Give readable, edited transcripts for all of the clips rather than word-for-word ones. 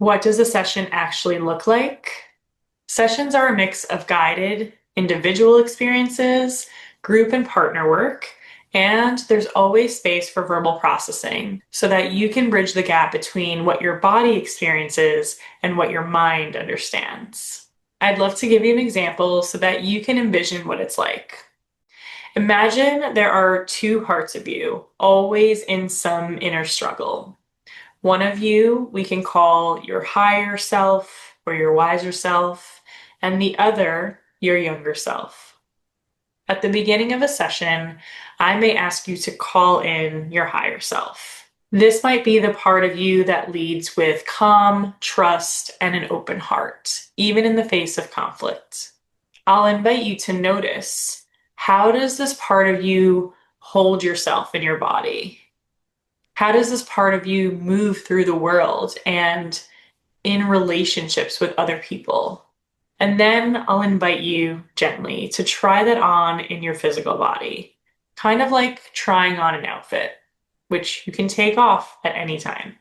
What does a session actually look like? Sessions are a mix of guided individual experiences, group and partner work, and there's always space for verbal processing so that you can bridge the gap between what your body experiences and what your mind understands. I'd love to give you an example so that you can envision what it's like. Imagine there are two parts of you, always in some inner struggle. One of you we can call your higher self or your wiser self, and the other your younger self. At the beginning of a session, I may ask you to call in your higher self. This might be the part of you that leads with calm, trust, and an open heart, even in the face of conflict. I'll invite you to notice, how does this part of you hold yourself in your body? How does this part of you move through the world and in relationships with other people? And then I'll invite you gently to try that on in your physical body, kind of like trying on an outfit, which you can take off at any time.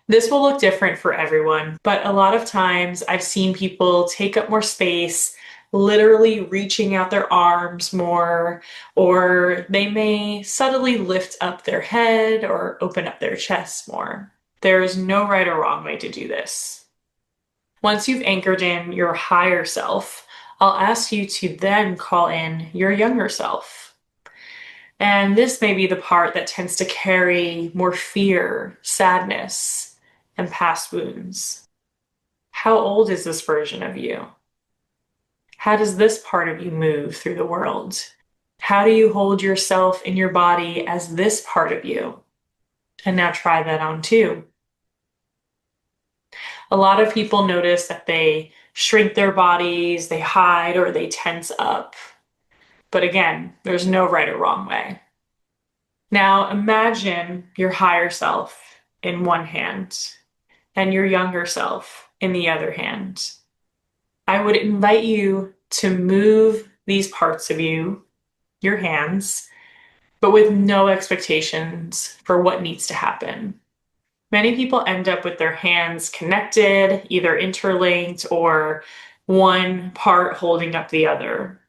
This will look different for everyone, but a lot of times I've seen people take up more space, literally reaching out their arms more, or they may subtly lift up their head or open up their chest more. There's no right or wrong way to do this. Once you've anchored in your higher self, I'll ask you to then call in your younger self. And this may be the part that tends to carry more fear, sadness, and past wounds. How old is this version of you? How does this part of you move through the world? How do you hold yourself in your body as this part of you? And now try that on too. A lot of people notice that they shrink their bodies, they hide, or they tense up. But again, there's no right or wrong way. Now imagine your higher self in one hand and your younger self in the other hand. I would invite you to move these parts of you, your hands, but with no expectations for what needs to happen. Many people end up with their hands connected, either interlinked or one part holding up the other.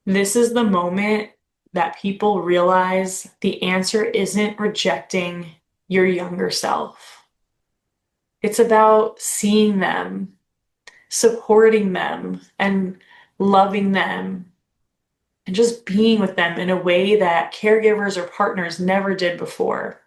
This is the moment that people realize the answer isn't rejecting your younger self. It's about seeing them, supporting them, and loving them, and just being with them in a way that caregivers or partners never did before.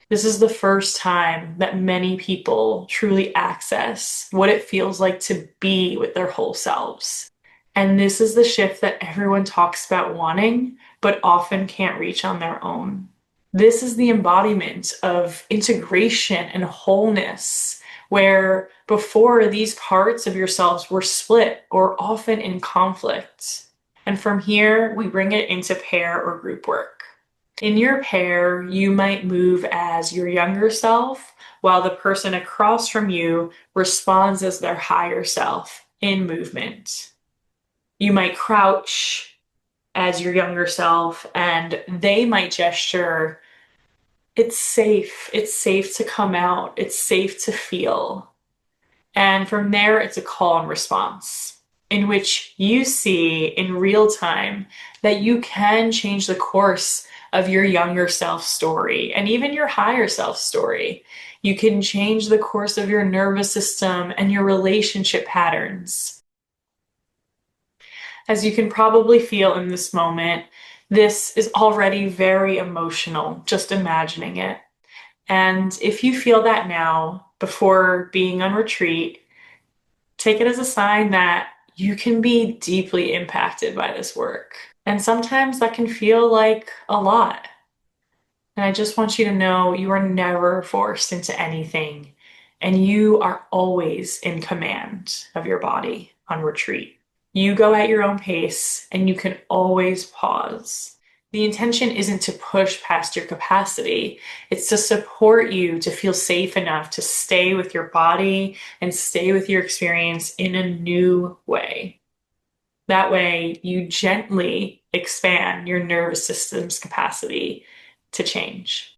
This is the first time that many people truly access what it feels like to be with their whole selves. And this is the shift that everyone talks about wanting, but often can't reach on their own. This is the embodiment of integration and wholeness, where before these parts of yourselves were split or often in conflict. And from here, we bring it into pair or group work. In your pair, you might move as your younger self, while the person across from you responds as their higher self in movement. You might crouch as your younger self, and they might gesture, it's safe to come out, it's safe to feel. And from there, it's a call and response in which you see in real time that you can change the course of your younger self story and even your higher self story. You can change the course of your nervous system and your relationship patterns. As you can probably feel in this moment, this is already very emotional, just imagining it. And if you feel that now, before being on retreat, take it as a sign that you can be deeply impacted by this work. And sometimes that can feel like a lot. And I just want you to know you are never forced into anything, and you are always in command of your body on retreat. You go at your own pace, and you can always pause. The intention isn't to push past your capacity. It's to support you to feel safe enough to stay with your body and stay with your experience in a new way. That way, you gently expand your nervous system's capacity to change.